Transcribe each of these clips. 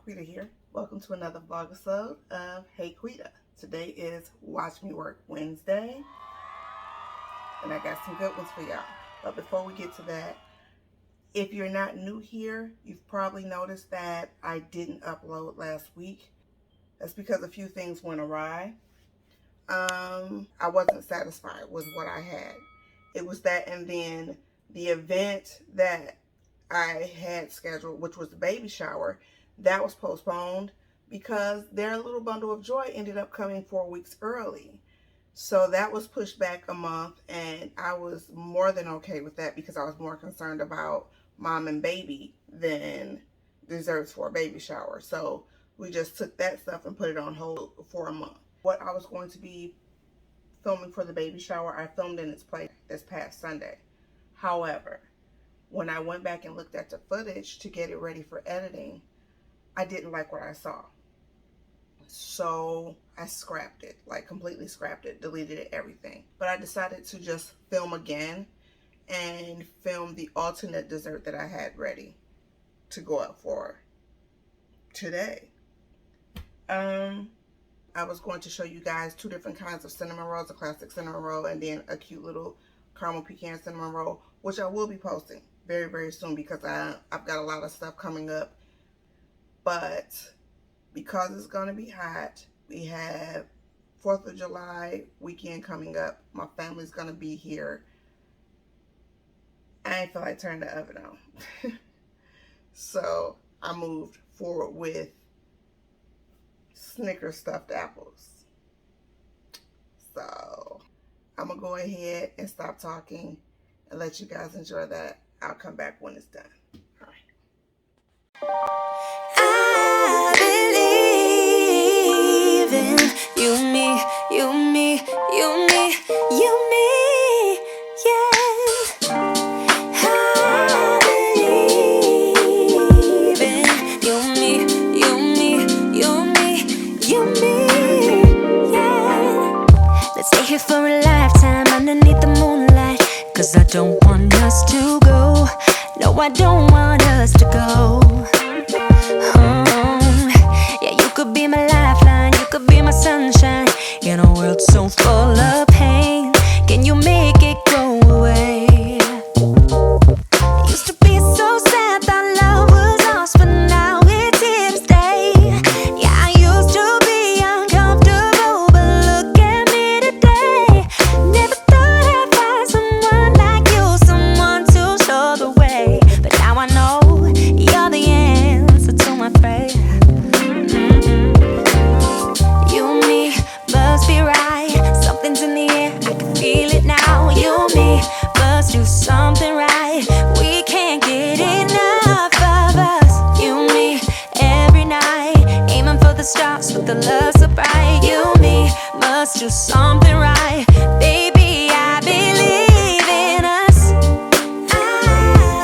Quita here. Welcome to another vlog episode of Hey Quita. Today is Watch Me Work Wednesday, and I got some good ones for y'all. But before we get to that, if you're not new here, you've probably noticed that I didn't upload last week. That's because a few things went awry. I wasn't satisfied with what I had. It was that, and then the event that I had scheduled, which was the baby shower, that was postponed because their little bundle of joy ended up coming 4 weeks early. So that was pushed back a month, and I was more than okay with that because I was more concerned about mom and baby than desserts for a baby shower. So we just took that stuff and put it on hold for a month. What I was going to be filming for the baby shower, I filmed in its place this past Sunday. However, when I went back and looked at the footage to get it ready for editing, I didn't like what I saw. So I scrapped it, like completely scrapped it, deleted it, everything. But I decided to just film again and film the alternate dessert that I had ready to go up for today. I was going to show you guys two different kinds of cinnamon rolls, a classic cinnamon roll and then a cute little caramel pecan cinnamon roll, which I will be posting very, very soon because I've got a lot of stuff coming up. But because it's going to be hot, we have 4th of July weekend coming up. My family's going to be here. I ain't feel like turning the oven on. So I moved forward with Snickers stuffed apples. So I'm going to go ahead and stop talking and let you guys enjoy that. I'll come back when it's done. All right. I believe in you, me, you, me, you, me, you, me, yeah. I believe in you, me, you, me, you, me, you, me, yeah. Let's stay here for a lifetime underneath the moonlight, 'cause I don't want us to go. No, I don't want us to go. Yeah, you could be my lifeline, you could be my sunshine in a world so full of pain. Can you make it go away? Used to be so sad that love was lost, but now it's here to stay. Yeah, I used to be uncomfortable, but look at me today. Never thought I'd find someone like you, someone to show the way. But now I know you're the answer to my prayer. You and me must be right. Something's in the air, I can feel it now. You and me must do something right. We can't get enough of us. You and me every night, aiming for the stars with the love so bright. You and me must do something right. Baby, I believe in us. I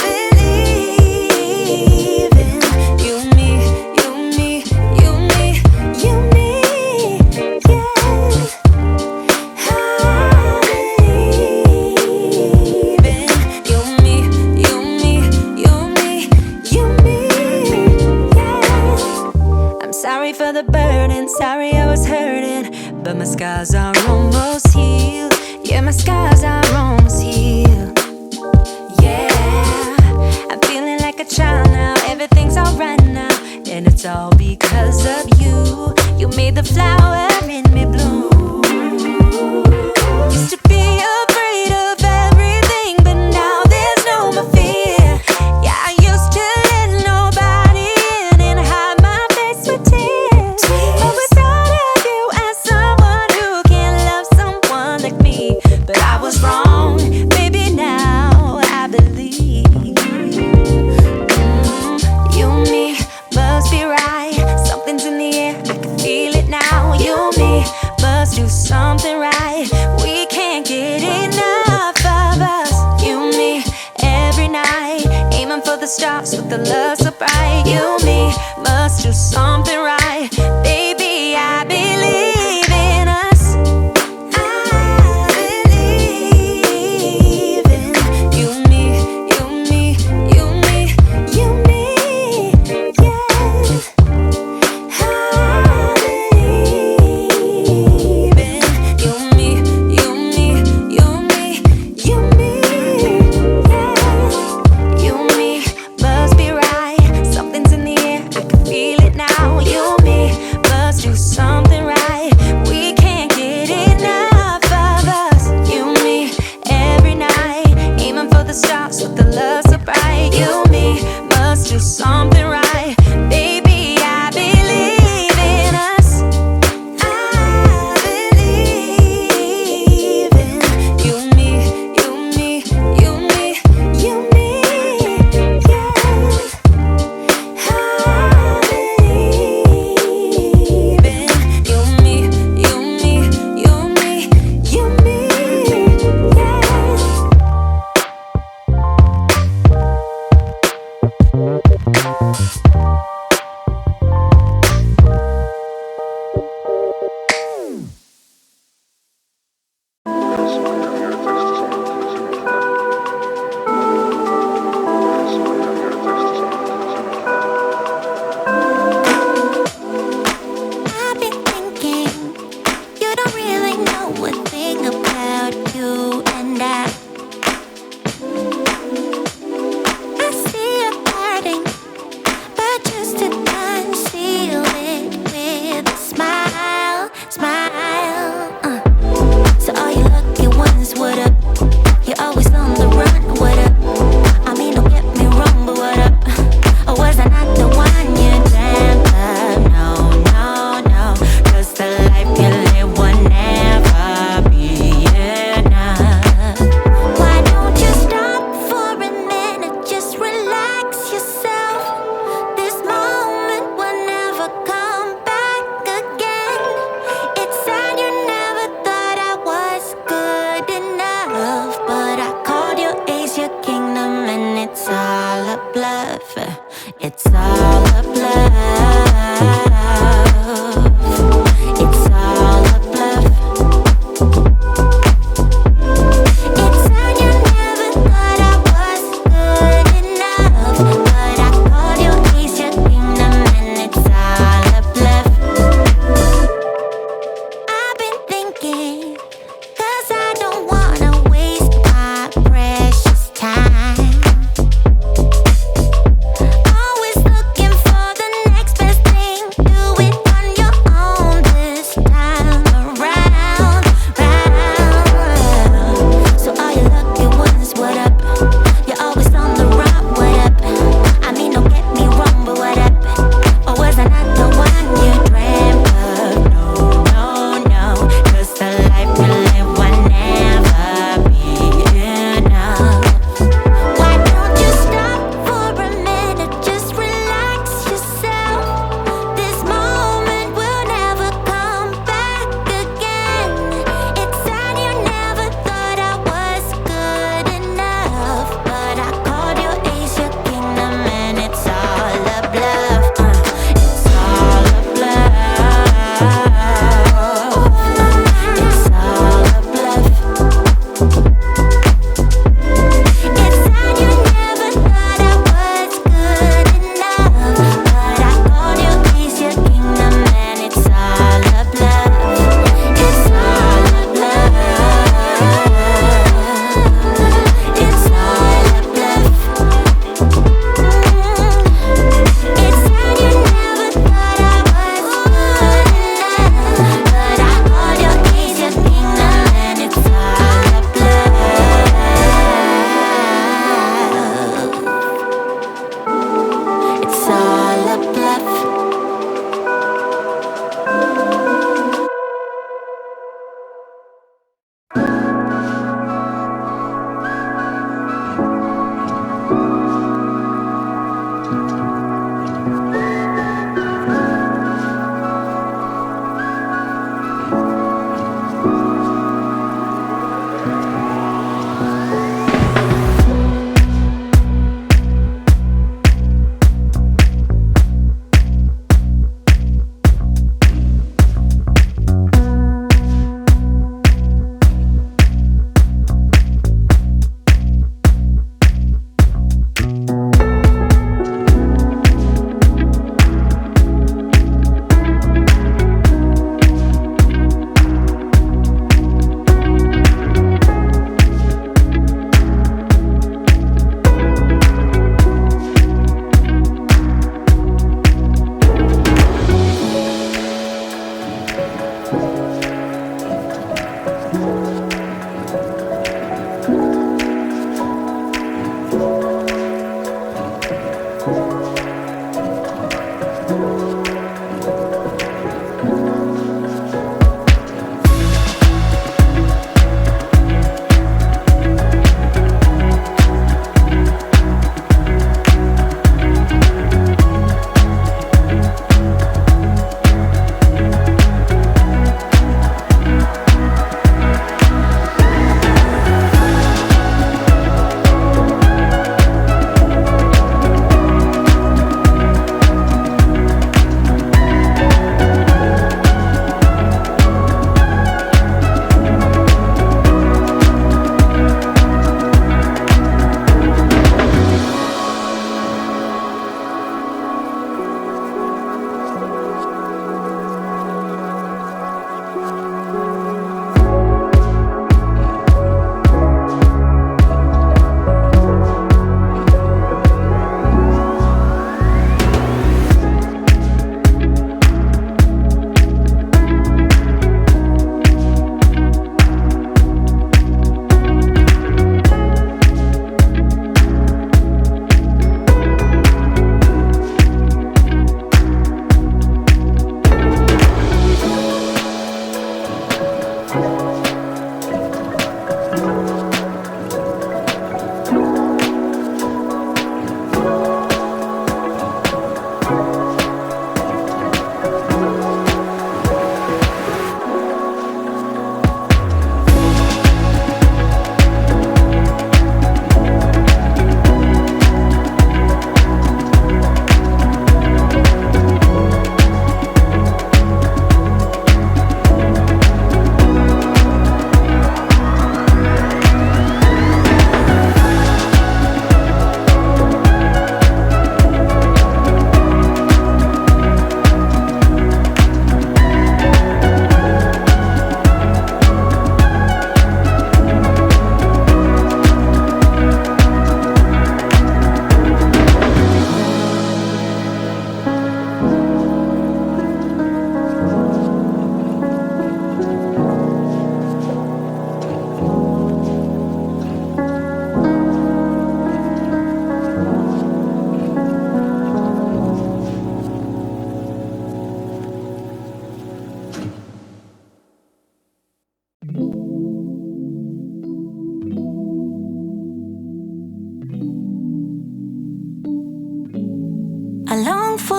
believe in you and me, you and me, you and me, you and me, yeah. I believe in you and me, you and me, you and me, you and me, yeah. I'm sorry for the burden, sorry I was hurting, but my scars are almost healed. Yeah, my scars are almost healed. Yeah, I'm feeling like a child now, everything's alright now, and it's all because of you. You made the flower in me bloom. Used to be afraid of everything, but now there's no more fear. Yeah, I used to let nobody in and hide my face with tears. Always thought of you as someone who can love someone like me, but I was wrong, baby, now I believe. You and me must be right. Something's in the air, I can feel it now. You and me must do something right. We can't get enough of us. You and me every night, aiming for the stars with the love so bright. You and me must do something right. Baby, I believe in us. I believe in you and me, you and me, you and me, you and me, yeah.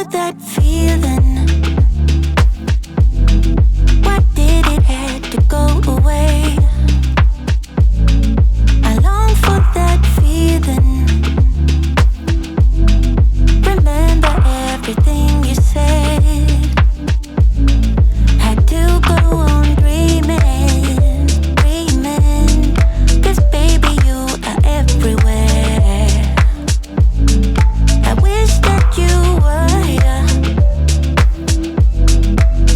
for that feeling. Why did it have to go away? I long for that feeling. Remember everything you said. Had to go on dreaming, dreaming. 'Cause baby, you are everywhere. I wish that you were here.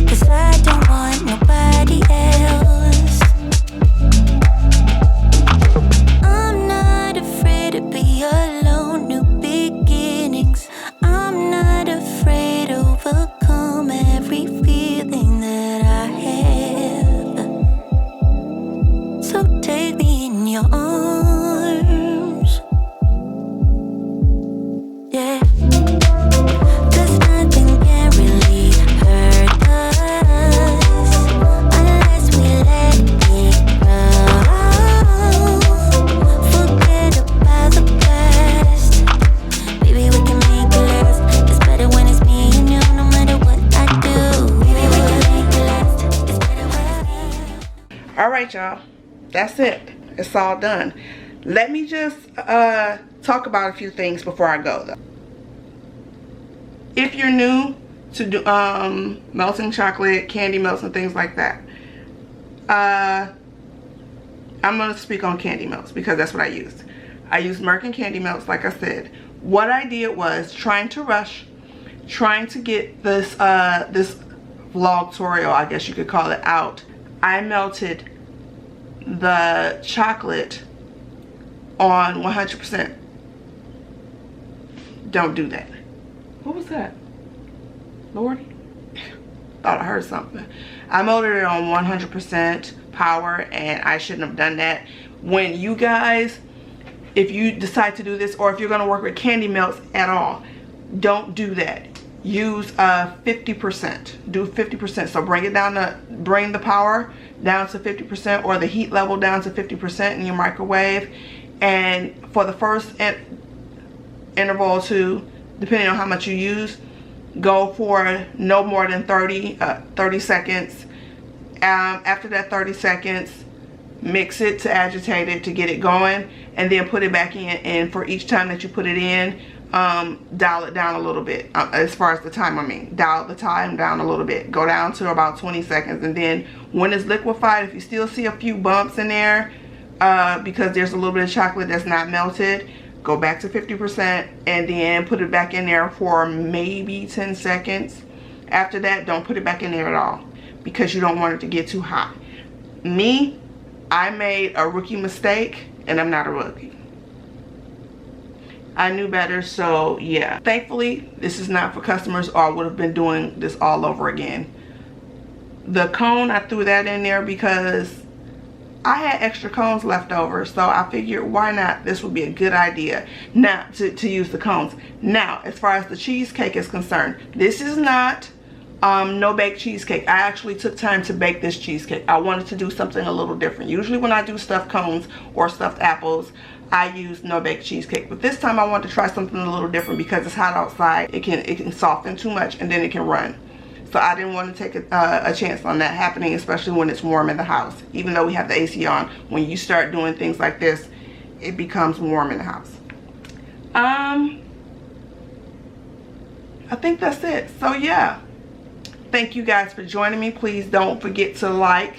'Cause I don't want nobody else. I'm not afraid to be alone, new beginnings. I'm not afraid to overcome every feeling that I have. So take me in your arms, yeah. 'Cause nothing can really hurt us unless we let it grow. Forget about the past. Baby, we can make it last. It's better when it's me and you, no matter what I do. Baby, we can make it last. It's better when All right, y'all. That's it. It's all done. Let me just talk about a few things before I go, though. If you're new to do melting chocolate, candy melts, and things like that, I'm going to speak on candy melts because that's what I used. I used Merkens candy melts, like I said. What I did was trying to rush, trying to get this this vlog tutorial, I guess you could call it, out. I melted the chocolate on 100%. Don't do that. What was that? Lord? Thought I heard something. I melted it on 100% power, and I shouldn't have done that. When you guys, if you decide to do this, or if you're going to work with candy melts at all, don't do that. Use 50%. Do 50%. So bring it down to, bring the power down to 50%, or the heat level down to 50% in your microwave. And for the first interval or two, depending on how much you use, go for no more than 30 seconds. After that 30 seconds, mix it to agitate it to get it going, and then put it back in. And for each time that you put it in, dial it down a little bit. As far as the time, I mean, dial the time down a little bit. Go down to about 20 seconds, and then when it's liquefied, if you still see a few bumps in there, because there's a little bit of chocolate that's not melted, go back to 50%, and then put it back in there for maybe 10 seconds. After that, don't put it back in there at all, because you don't want it to get too hot. Me, I made a rookie mistake, and I'm not a rookie. I knew better, so yeah. Thankfully, this is not for customers, or I would have been doing this all over again. The cone, I threw that in there because I had extra cones left over, so I figured why not, this would be a good idea now to use the cones. Now, as far as the cheesecake is concerned, this is not no bake cheesecake. I actually took time to bake this cheesecake. I wanted to do something a little different. Usually when I do stuffed cones or stuffed apples, I use no bake cheesecake, but this time I wanted to try something a little different because it's hot outside. It can soften too much, and then it can run. So I didn't want to take a chance on that happening, especially when it's warm in the house. Even though we have the AC on, when you start doing things like this, it becomes warm in the house. I think that's it. So yeah, thank you guys for joining me. Please don't forget to like,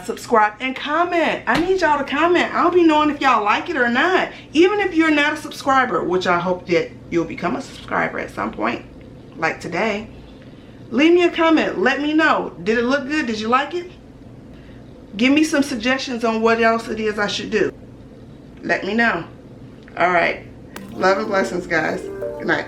subscribe, and comment. I need y'all to comment. I'll be knowing if y'all like it or not. Even if you're not a subscriber, which I hope that you'll become a subscriber at some point, like today. Leave me a comment. Let me know. Did it look good? Did you like it? Give me some suggestions on what else it is I should do. Let me know. All right. Love and blessings, guys. Good night.